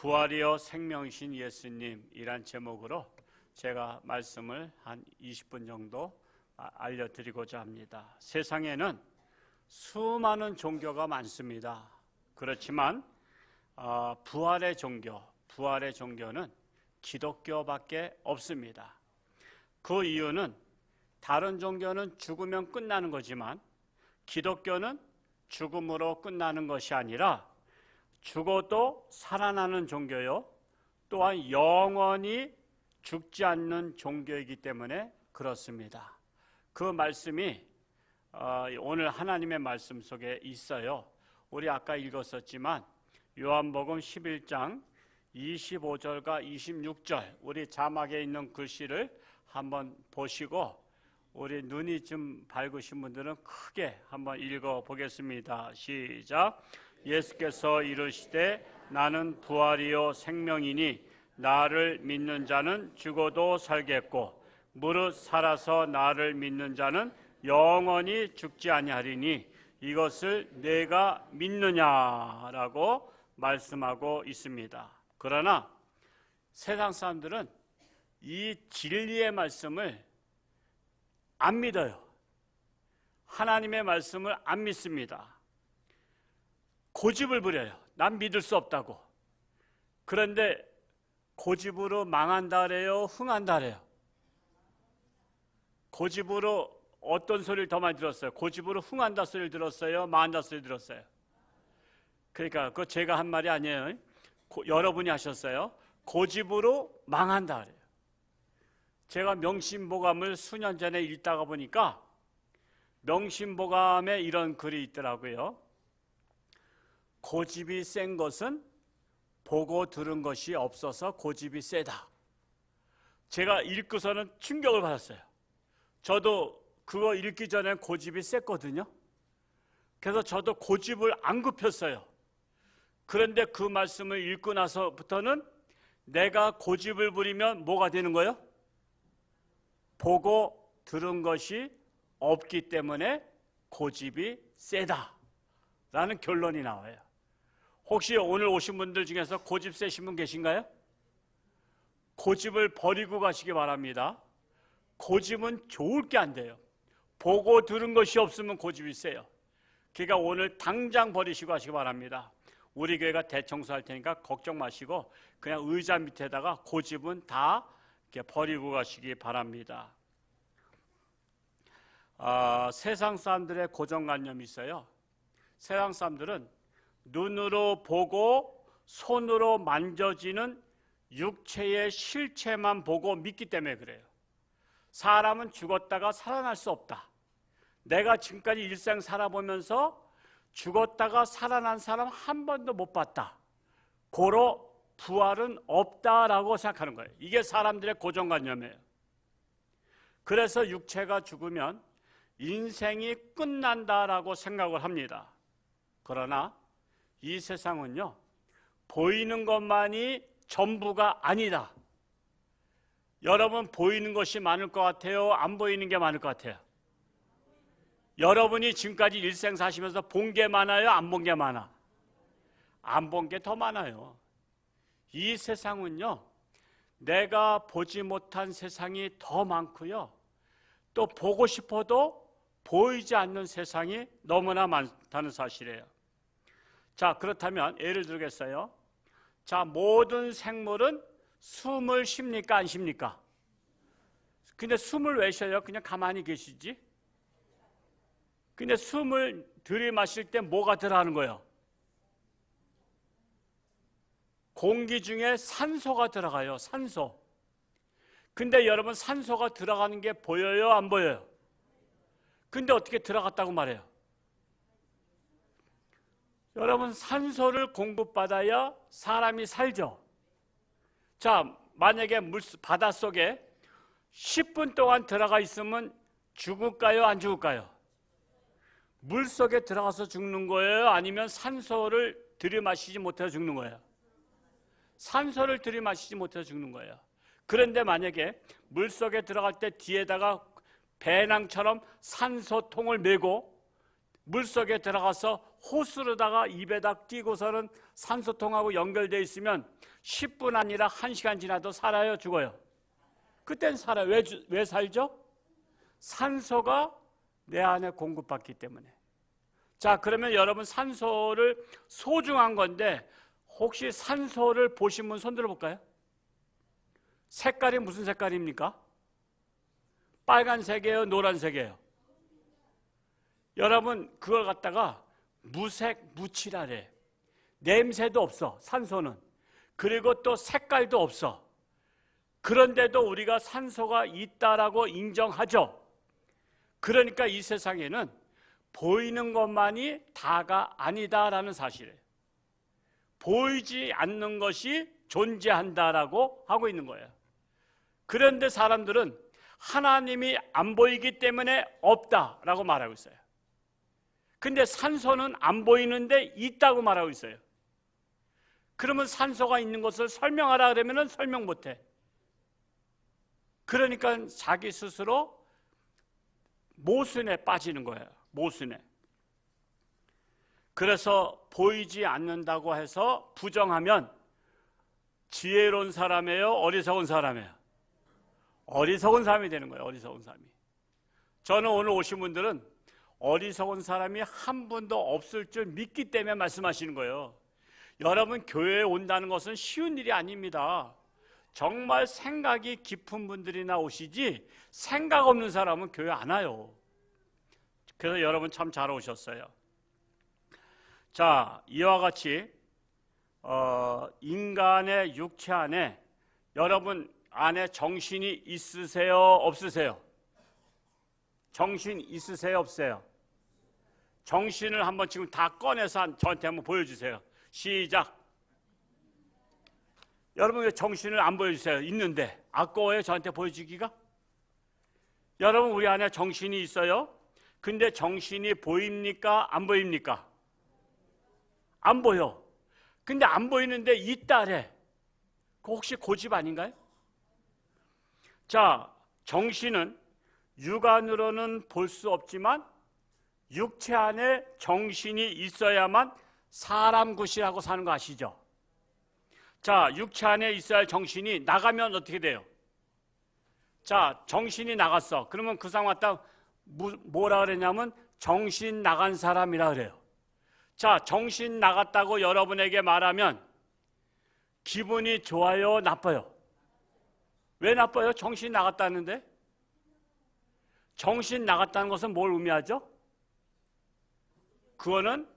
부활이여 생명이신 예수님이란 제목으로 제가 말씀을 한 20분 정도 알려드리고자 합니다. 세상에는 수많은 종교가 많습니다. 그렇지만 부활의 종교는 기독교밖에 없습니다. 그 이유는 다른 종교는 죽으면 끝나는 거지만 기독교는 죽음으로 끝나는 것이 아니라 죽어도 살아나는 종교요, 또한 영원히 죽지 않는 종교이기 때문에 그렇습니다. 그 말씀이 오늘 하나님의 말씀 속에 있어요. 우리 아까 읽었었지만 요한복음 11장 25절과 26절, 우리 자막에 있는 글씨를 한번 보시고 우리 눈이 좀 밝으신 분들은 크게 한번 읽어보겠습니다. 시작. 예수께서 이르시되 나는 부활이요 생명이니 나를 믿는 자는 죽어도 살겠고 무릇 살아서 나를 믿는 자는 영원히 죽지 아니하리니 이것을 내가 믿느냐라고 말씀하고 있습니다. 그러나 세상 사람들은 이 진리의 말씀을 안 믿어요. 하나님의 말씀을 안 믿습니다. 고집을 부려요. 난 믿을 수 없다고. 그런데 고집으로 망한다 그래요? 흥한다 그래요? 고집으로 어떤 소리를 더 많이 들었어요? 고집으로 흥한다 소리를 들었어요? 망한다 소리를 들었어요? 그러니까 그거 제가 한 말이 아니에요. 여러분이 하셨어요. 고집으로 망한다 그래요. 제가 명심보감을 수년 전에 읽다가 보니까 명심보감에 이런 글이 있더라고요. 고집이 센 것은 보고 들은 것이 없어서 고집이 세다. 제가 읽고서는 충격을 받았어요. 저도 그거 읽기 전에 고집이 셌거든요. 그래서 저도 고집을 안 굽혔어요. 그런데 그 말씀을 읽고 나서부터는 내가 고집을 부리면 뭐가 되는 거예요? 보고 들은 것이 없기 때문에 고집이 세다라는 결론이 나와요. 혹시 오늘 오신 분들 중에서 고집 세신 분 계신가요? 고집을 버리고 가시기 바랍니다. 고집은 좋을 게 안 돼요. 보고 들은 것이 없으면 고집이 세요. 그러니까 오늘 당장 버리시고 가시기 바랍니다. 우리 교회가 대청소할 테니까 걱정 마시고 그냥 의자 밑에다가 고집은 다 이렇게 버리고 가시기 바랍니다. 세상 사람들의 고정관념이 있어요. 세상 사람들은 눈으로 보고 손으로 만져지는 육체의 실체만 보고 믿기 때문에 그래요. 사람은 죽었다가 살아날 수 없다. 내가 지금까지 일생 살아보면서 죽었다가 살아난 사람 한 번도 못 봤다. 고로 부활은 없다라고 생각하는 거예요. 이게 사람들의 고정관념이에요. 그래서 육체가 죽으면 인생이 끝난다라고 생각을 합니다. 그러나 이 세상은요, 보이는 것만이 전부가 아니다. 여러분 보이는 것이 많을 것 같아요? 안 보이는 게 많을 것 같아요? 여러분이 지금까지 일생 사시면서 본 게 많아요? 안 본 게 많아? 안 본 게 더 많아요. 이 세상은요, 내가 보지 못한 세상이 더 많고요, 또 보고 싶어도 보이지 않는 세상이 너무나 많다는 사실이에요. 자, 그렇다면 예를 들겠어요. 자, 모든 생물은 숨을 쉽니까 안 쉽니까? 근데 숨을 왜 쉬어요? 그냥 가만히 계시지? 근데 숨을 들이마실 때 뭐가 들어가는 거예요? 공기 중에 산소가 들어가요. 산소. 근데 여러분 산소가 들어가는 게 보여요? 안 보여요? 근데 어떻게 들어갔다고 말해요? 여러분 산소를 공급받아야 사람이 살죠. 자, 만약에 바닷속에 10분 동안 들어가 있으면 죽을까요? 안 죽을까요? 물속에 들어가서 죽는 거예요? 아니면 산소를 들이마시지 못해서 죽는 거예요? 산소를 들이마시지 못해서 죽는 거예요. 그런데 만약에 물속에 들어갈 때 뒤에다가 배낭처럼 산소통을 메고 물속에 들어가서 호수로다가 입에다 끼고서는 산소통하고 연결되어 있으면 10분 아니라 1시간 지나도 살아요, 죽어요? 그땐 살아요. 왜 살죠? 산소가 내 안에 공급받기 때문에. 자, 그러면 여러분 산소를 소중한 건데 혹시 산소를 보신 분 손 들어볼까요? 색깔이 무슨 색깔입니까? 빨간색이에요? 노란색이에요? 여러분 그걸 갖다가 무색, 무칠하래. 냄새도 없어, 산소는. 그리고 또 색깔도 없어. 그런데도 우리가 산소가 있다라고 인정하죠. 그러니까 이 세상에는 보이는 것만이 다가 아니다라는 사실이에요. 보이지 않는 것이 존재한다라고 하고 있는 거예요. 그런데 사람들은 하나님이 안 보이기 때문에 없다라고 말하고 있어요. 근데 산소는 안 보이는데 있다고 말하고 있어요. 그러면 산소가 있는 것을 설명하라 그러면 설명 못해. 그러니까 자기 스스로 모순에 빠지는 거예요. 모순에. 그래서 보이지 않는다고 해서 부정하면 지혜로운 사람이에요? 어리석은 사람이에요? 어리석은 사람이 되는 거예요. 어리석은 사람이. 저는 오늘 오신 분들은 어리석은 사람이 한 분도 없을 줄 믿기 때문에 말씀하시는 거예요. 여러분 교회에 온다는 것은 쉬운 일이 아닙니다. 정말 생각이 깊은 분들이나 오시지 생각 없는 사람은 교회 안 와요. 그래서 여러분 참 잘 오셨어요. 자, 이와 같이 인간의 육체 안에 여러분 안에 정신이 있으세요? 없으세요? 정신 있으세요? 없으세요? 정신을 한번 지금 다 꺼내서 저한테 한번 보여주세요. 시작. 여러분 왜 정신을 안 보여주세요? 있는데 아까워요 저한테 보여주기가? 여러분 우리 안에 정신이 있어요? 근데 정신이 보입니까? 안 보입니까? 안 보여. 근데 안 보이는데 있다래. 그거 혹시 고집 아닌가요? 자, 정신은 육안으로는 볼 수 없지만 육체 안에 정신이 있어야만 사람 구실하고 사는 거 아시죠? 자, 육체 안에 있어야 할 정신이 나가면 어떻게 돼요? 자, 정신이 나갔어. 그러면 그 사람 갖다 뭐라 그랬냐면 정신 나간 사람이라 그래요. 자, 정신 나갔다고 여러분에게 말하면 기분이 좋아요? 나빠요? 왜 나빠요? 정신 나갔다는데? 정신 나갔다는 것은 뭘 의미하죠? 그거는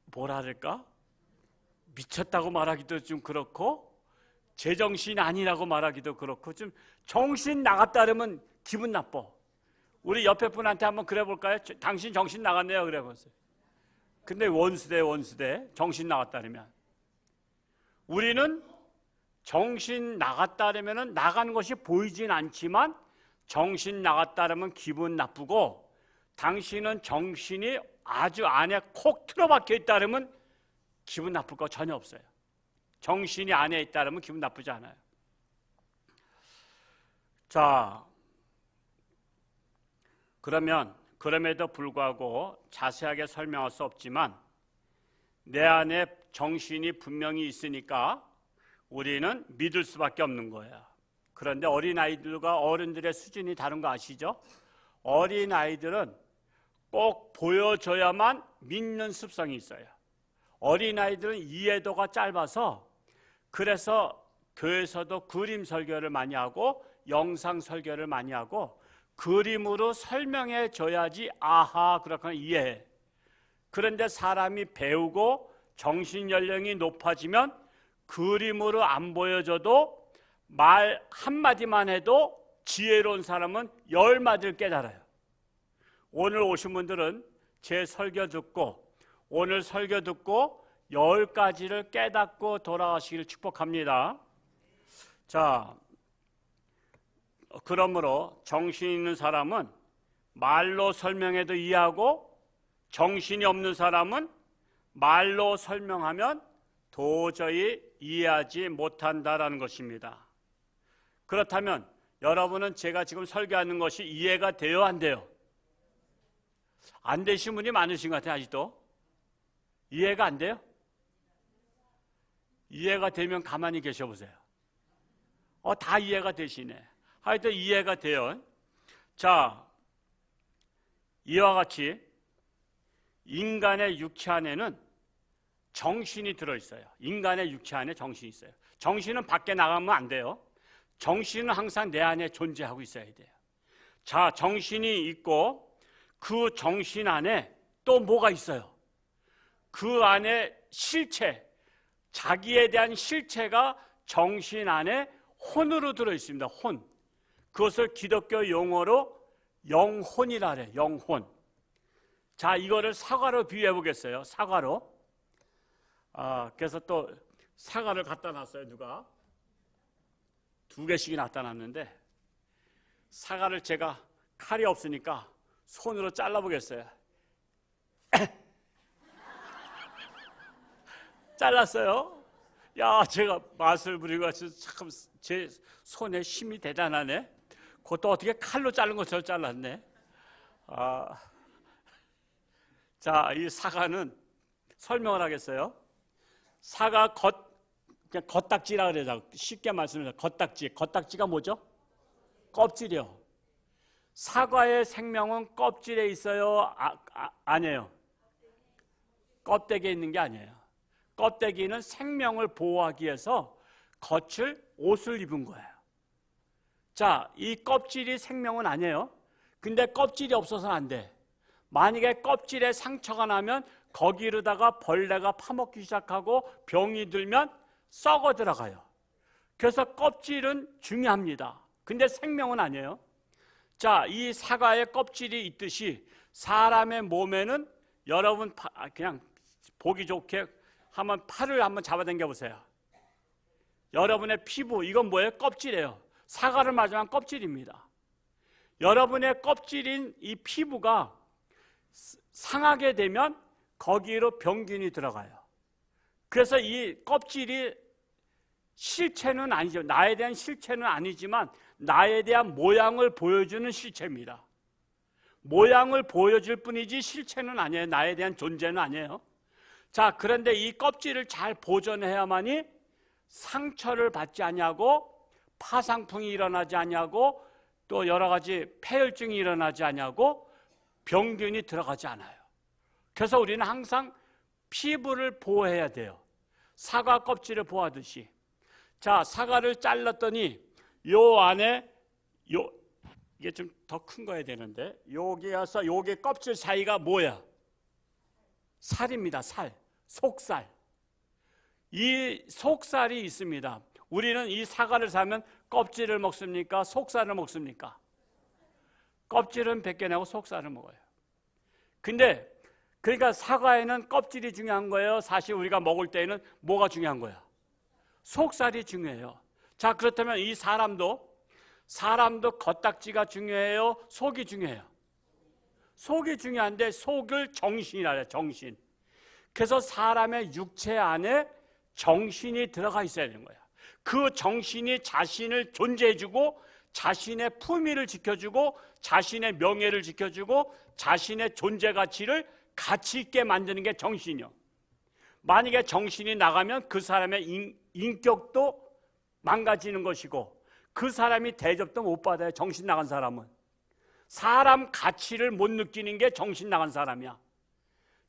뭐라 그럴까? 미쳤다고 말하기도 좀 그렇고 제정신 아니라고 말하기도 그렇고 좀 정신 나갔다 그러면 기분 나빠. 우리 옆에 분한테 한번 그래 볼까요? 당신 정신 나갔네요 그래 보세요. 근데 원수대 정신 나갔다 그러면 우리는 정신 나갔다 그러면 나가는 것이 보이진 않지만 정신 나갔다 그러면 기분 나쁘고 당신은 정신이 아주 안에 콕 틀어박혀 있다 그러면 기분 나쁠 거 전혀 없어요. 정신이 안에 있다 그러면 기분 나쁘지 않아요. 자, 그러면 그럼에도 불구하고 자세하게 설명할 수 없지만 내 안에 정신이 분명히 있으니까 우리는 믿을 수밖에 없는 거예요. 그런데 어린아이들과 어른들의 수준이 다른 거 아시죠? 어린아이들은 꼭 보여줘야만 믿는 습성이 있어요. 어린아이들은 이해도가 짧아서 그래서 교회에서도 그림 설교를 많이 하고 영상 설교를 많이 하고 그림으로 설명해 줘야지 아하 그렇구나 이해해. 그런데 사람이 배우고 정신연령이 높아지면 그림으로 안 보여줘도 말 한마디만 해도 지혜로운 사람은 10마디를 깨달아요. 오늘 오신 분들은 제 설교 듣고 오늘 설교 듣고 10가지를 깨닫고 돌아가시기를 축복합니다. 자, 그러므로 정신 있는 사람은 말로 설명해도 이해하고 정신이 없는 사람은 말로 설명하면 도저히 이해하지 못한다라는 것입니다. 그렇다면 여러분은 제가 지금 설교하는 것이 이해가 돼요, 안 돼요? 안 되신 분이 많으신 것 같아요. 아직도 이해가 안 돼요? 이해가 되면 가만히 계셔보세요. 다 이해가 되시네. 하여튼 이해가 돼요. 자, 이와 같이 인간의 육체 안에는 정신이 들어있어요. 인간의 육체 안에 정신이 있어요. 정신은 밖에 나가면 안 돼요. 정신은 항상 내 안에 존재하고 있어야 돼요. 자, 정신이 있고 그 정신 안에 또 뭐가 있어요? 그 안에 실체, 자기에 대한 실체가 정신 안에 혼으로 들어있습니다. 혼. 그것을 기독교 용어로 영혼이라 그래요. 영혼. 자, 이거를 사과로 비유해 보겠어요. 사과로. 그래서 또 사과를 갖다 놨어요. 누가? 2개씩이 갖다 놨는데 사과를 제가 칼이 없으니까 손으로 잘라보겠어요. 잘랐어요. 야, 제가 맛을 부리고 참 제 손에 힘이 대단하네. 그것도 어떻게 칼로 자른 것처럼 잘랐네. 자, 이 사과는 설명을 하겠어요. 사과 그냥 겉딱지라 그래요. 쉽게 말씀드려서 겉딱지가 뭐죠? 껍질이요. 사과의 생명은 껍질에 있어요? 아니에요. 껍데기에 있는 게 아니에요. 껍데기는 생명을 보호하기 위해서 겉을 옷을 입은 거예요. 자, 이 껍질이 생명은 아니에요. 근데 껍질이 없어서는 안 돼. 만약에 껍질에 상처가 나면 거기로다가 벌레가 파먹기 시작하고 병이 들면 썩어 들어가요. 그래서 껍질은 중요합니다. 근데 생명은 아니에요. 자, 이 사과의 껍질이 있듯이 사람의 몸에는 여러분 그냥 보기 좋게 한번 팔을 한번 잡아당겨 보세요. 여러분의 피부, 이건 뭐예요? 껍질이에요. 사과를 맞으면 껍질입니다. 여러분의 껍질인 이 피부가 상하게 되면 거기로 병균이 들어가요. 그래서 이 껍질이 실체는 아니죠. 나에 대한 실체는 아니지만 나에 대한 모양을 보여주는 실체입니다. 모양을 보여줄 뿐이지 실체는 아니에요. 나에 대한 존재는 아니에요. 자, 그런데 이 껍질을 잘 보존해야만이 상처를 받지 아니하고 파상풍이 일어나지 아니하고 또 여러 가지 폐혈증이 일어나지 아니하고 병균이 들어가지 않아요. 그래서 우리는 항상 피부를 보호해야 돼요. 사과 껍질을 보호하듯이. 자, 사과를 잘랐더니 요 안에 이게 좀 더 큰 거야 되는데 여기 와서 여기 껍질 사이가 뭐야? 살입니다. 살. 속살. 이 속살이 있습니다. 우리는 이 사과를 사면 껍질을 먹습니까? 속살을 먹습니까? 껍질은 벗겨내고 속살을 먹어요. 근데 그러니까 사과에는 껍질이 중요한 거예요. 사실 우리가 먹을 때에는 뭐가 중요한 거야? 속살이 중요해요. 자, 그렇다면 이 사람도 겉딱지가 중요해요? 속이 중요해요? 속이 중요한데 속을 정신이라 해요. 정신. 그래서 사람의 육체 안에 정신이 들어가 있어야 되는 거예요. 그 정신이 자신을 존재해주고 자신의 품위를 지켜주고 자신의 명예를 지켜주고 자신의 존재 가치를 가치 있게 만드는 게 정신이요. 만약에 정신이 나가면 그 사람의 인격도 망가지는 것이고 그 사람이 대접도 못 받아요. 정신 나간 사람은. 사람 가치를 못 느끼는 게 정신 나간 사람이야.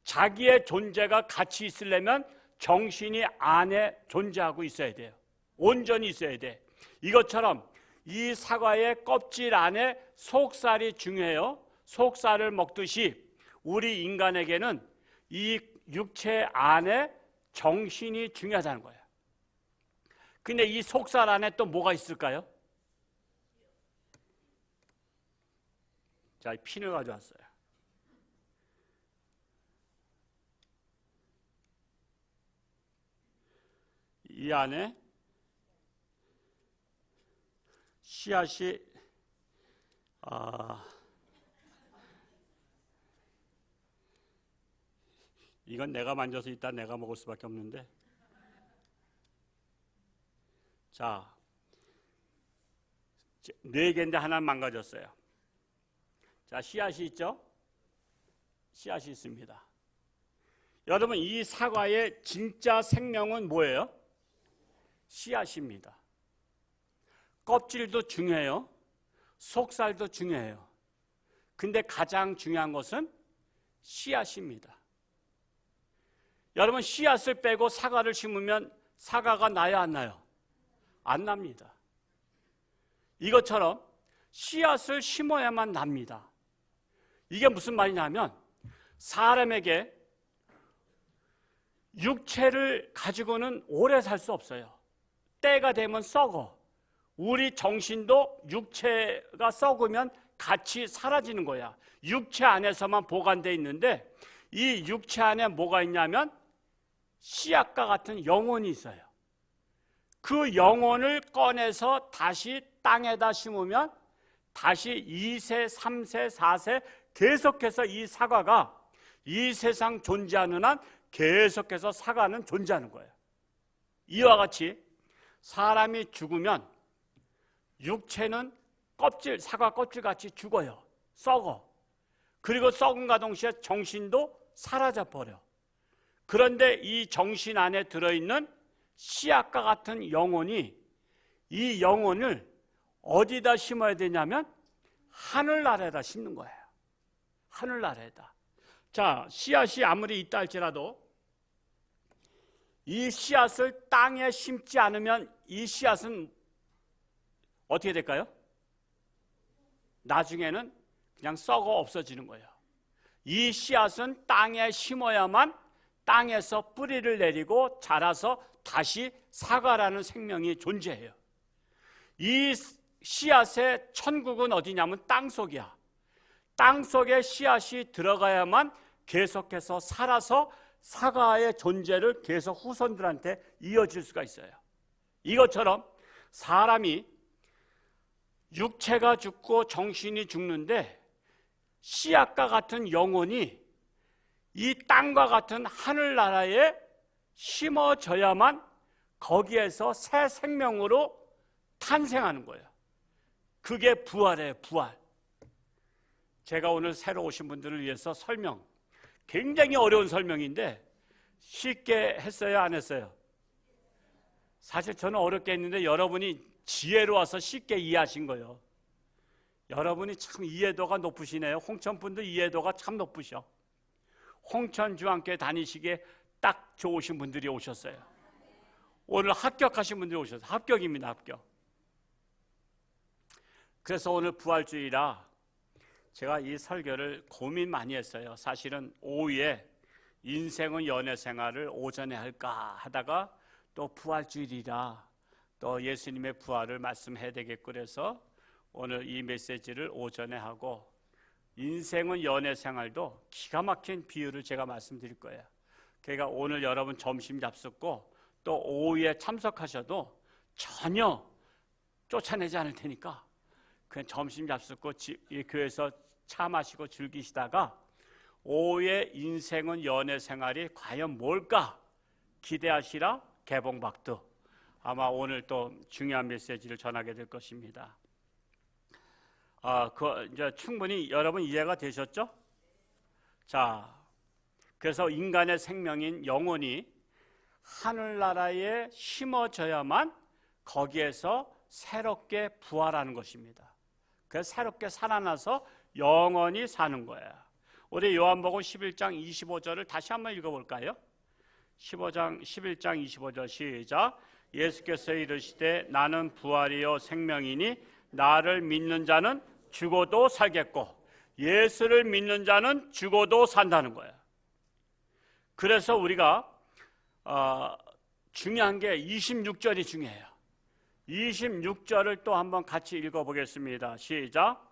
자기의 존재가 가치 있으려면 정신이 안에 존재하고 있어야 돼요. 온전히 있어야 돼. 이것처럼 이 사과의 껍질 안에 속살이 중요해요. 속살을 먹듯이 우리 인간에게는 이 육체 안에 정신이 중요하다는 거예요. 근데 이 속살 안에 또 뭐가 있을까요? 자, 핀을 가져왔어요. 이 안에 씨앗이 이건 내가 만져서 이따 내가 먹을 수밖에 없는데, 자, 4개인데 하나 망가졌어요. 자, 씨앗이 있죠? 씨앗이 있습니다. 여러분, 이 사과의 진짜 생명은 뭐예요? 씨앗입니다. 껍질도 중요해요. 속살도 중요해요. 근데 가장 중요한 것은 씨앗입니다. 여러분, 씨앗을 빼고 사과를 심으면 사과가 나야 안 나요? 안 납니다. 이것처럼 씨앗을 심어야만 납니다. 이게 무슨 말이냐면 사람에게 육체를 가지고는 오래 살 수 없어요. 때가 되면 썩어. 우리 정신도 육체가 썩으면 같이 사라지는 거야. 육체 안에서만 보관되어 있는데 이 육체 안에 뭐가 있냐면 씨앗과 같은 영혼이 있어요. 그 영혼을 꺼내서 다시 땅에다 심으면 다시 2세, 3세, 4세 계속해서 이 사과가 이 세상 존재하는 한 계속해서 사과는 존재하는 거예요. 이와 같이 사람이 죽으면 육체는 껍질, 사과 껍질같이 죽어요. 썩어. 그리고 썩음과 동시에 정신도 사라져 버려. 그런데 이 정신 안에 들어있는 씨앗과 같은 영혼이 이 영혼을 어디다 심어야 되냐면 하늘나라에다 심는 거예요. 하늘나라에다. 자, 씨앗이 아무리 있다 할지라도 이 씨앗을 땅에 심지 않으면 이 씨앗은 어떻게 될까요? 나중에는 그냥 썩어 없어지는 거예요. 이 씨앗은 땅에 심어야만 땅에서 뿌리를 내리고 자라서 다시 사과라는 생명이 존재해요. 이 씨앗의 천국은 어디냐면 땅속이야. 땅속에 씨앗이 들어가야만 계속해서 살아서 사과의 존재를 계속 후손들한테 이어질 수가 있어요. 이것처럼 사람이 육체가 죽고 정신이 죽는데 씨앗과 같은 영혼이 이 땅과 같은 하늘나라에 심어져야만 거기에서 새 생명으로 탄생하는 거예요. 그게 부활이에요, 부활. 제가 오늘 새로 오신 분들을 위해서 설명, 굉장히 어려운 설명인데 쉽게 했어요, 안 했어요? 사실 저는 어렵게 했는데 여러분이 지혜로 와서 쉽게 이해하신 거예요. 여러분이 참 이해도가 높으시네요. 홍천분들 이해도가 참 높으셔. 홍천중앙교회 다니시기에 딱 좋으신 분들이 오셨어요. 오늘 합격하신 분들이 오셨어요. 합격입니다, 합격. 그래서 오늘 부활주일이라 제가 이 설교를 고민 많이 했어요. 사실은 오후에 인생은 연애 생활을 오전에 할까 하다가 또 부활주일이라 또 예수님의 부활을 말씀해야 되겠고 그래서 오늘 이 메시지를 오전에 하고 인생은 연애 생활도 기가 막힌 비유를 제가 말씀드릴 거예요. 그러니까 오늘 여러분 점심 잡숫고 또 오후에 참석하셔도 전혀 쫓아내지 않을 테니까 그냥 점심 잡숫고 이 교회에서 차 마시고 즐기시다가 오후에 인생은 연애 생활이 과연 뭘까 기대하시라 개봉박두. 아마 오늘 또 중요한 메시지를 전하게 될 것입니다. 이제 충분히 여러분 이해가 되셨죠? 자, 그래서 인간의 생명인 영혼이 하늘나라에 심어져야만 거기에서 새롭게 부활하는 것입니다. 그래서 새롭게 살아나서 영원히 사는 거예요. 우리 요한복음 11장 25절을 다시 한번 읽어볼까요? 11장 25절 시작. 예수께서 이르시되 나는 부활이요 생명이니 나를 믿는 자는 죽어도 살겠고 예수를 믿는 자는 죽어도 산다는 거예요. 그래서 우리가 중요한 게 26절이 중요해요. 26절을 또 한번 같이 읽어보겠습니다. 시작.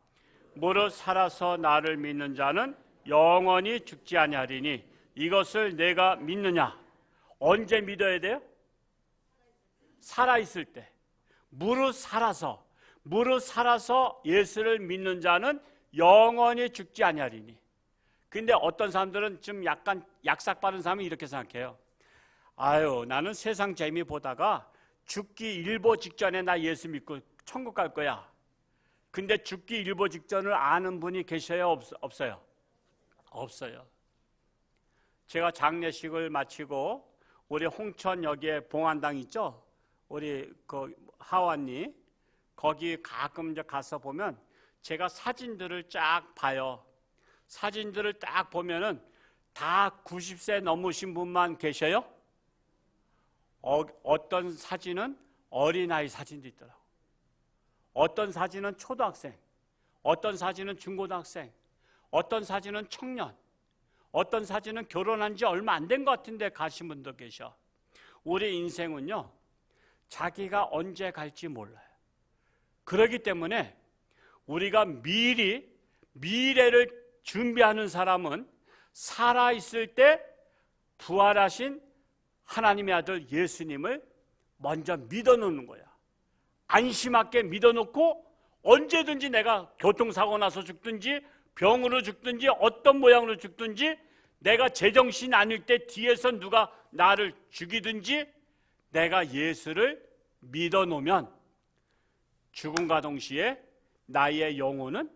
무릇 살아서 나를 믿는 자는 영원히 죽지 아니하리니 이것을 내가 믿느냐? 언제 믿어야 돼요? 살아있을 때. 무릇 살아서 예수를 믿는 자는 영원히 죽지 아니하리니. 근데 어떤 사람들은 좀 약간 약삭빠른 사람은 이렇게 생각해요. 아유, 나는 세상 재미 보다가 죽기 일보 직전에 나 예수 믿고 천국 갈 거야. 근데 죽기 일보 직전을 아는 분이 계셔요, 없어요? 없어요. 제가 장례식을 마치고 우리 홍천역에 봉안당 있죠? 우리 그 하완리 거기 가끔 이제 가서 보면 제가 사진들을 쫙 봐요. 사진들을 딱 보면은 다 90세 넘으신 분만 계셔요. 어떤 사진은 어린아이 사진도 있더라고. 어떤 사진은 초등학생, 어떤 사진은 중고등학생, 어떤 사진은 청년, 어떤 사진은 결혼한 지 얼마 안 된 것 같은데 가신 분도 계셔. 우리 인생은요, 자기가 언제 갈지 몰라요. 그렇기 때문에 우리가 미래를 준비하는 사람은 살아있을 때 부활하신 하나님의 아들 예수님을 먼저 믿어놓는 거야. 안심하게 믿어놓고 언제든지 내가 교통사고 나서 죽든지 병으로 죽든지 어떤 모양으로 죽든지 내가 제정신 아닐 때 뒤에서 누가 나를 죽이든지 내가 예수를 믿어놓으면 죽음과 동시에 나의 영혼은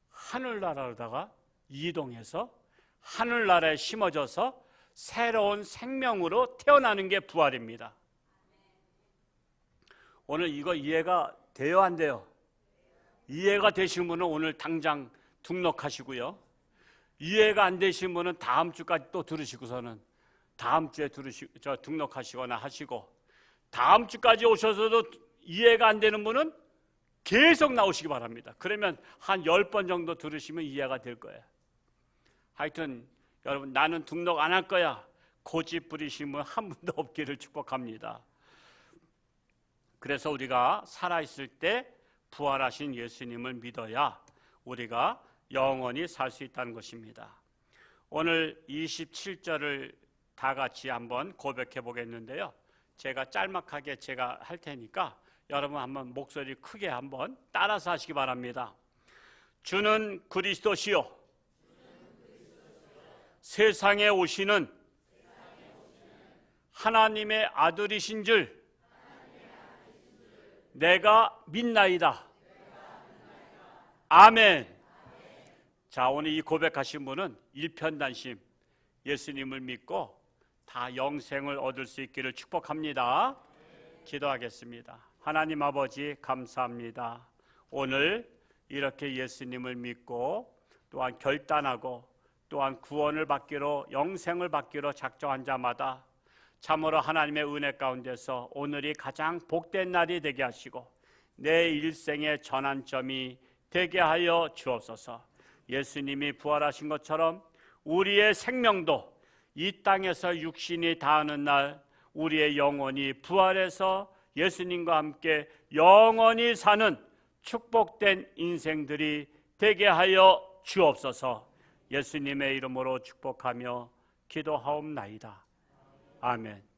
하늘나라로다가 이동해서 하늘나라에 심어져서 새로운 생명으로 태어나는 게 부활입니다. 오늘 이거 이해가 돼요, 안 돼요? 이해가 되신 분은 오늘 당장 등록하시고요. 이해가 안 되신 분은 다음 주까지 또 들으시고서는 다음 주에 등록하시거나 하시고, 다음 주까지 오셔서도 이해가 안 되는 분은 계속 나오시기 바랍니다. 그러면 한 10번 정도 들으시면 이해가 될 거예요. 하여튼 여러분, 나는 등록 안 할 거야, 고집 부리신 분 한 분도 없기를 축복합니다. 그래서 우리가 살아있을 때 부활하신 예수님을 믿어야 우리가 영원히 살 수 있다는 것입니다. 오늘 27절을 다 같이 한번 고백해 보겠는데요. 제가 짤막하게 제가 할 테니까 여러분 한번 목소리 크게 한번 따라서 하시기 바랍니다. 주는 그리스도시요 세상에 오시는 하나님의 아들이신 줄 내가 믿나이다. 아멘. 자, 오늘 이 고백하신 분은 일편단심 예수님을 믿고 다 영생을 얻을 수 있기를 축복합니다. 기도하겠습니다. 하나님 아버지, 감사합니다. 오늘 이렇게 예수님을 믿고 또한 결단하고 또한 구원을 받기로, 영생을 받기로 작정한 자마다 참으로 하나님의 은혜 가운데서 오늘이 가장 복된 날이 되게 하시고 내 일생의 전환점이 되게 하여 주옵소서. 예수님이 부활하신 것처럼 우리의 생명도 이 땅에서 육신이 다하는 날 우리의 영혼이 부활해서 예수님과 함께 영원히 사는 축복된 인생들이 되게 하여 주옵소서. 예수님의 이름으로 축복하며 기도하옵나이다. 아멘.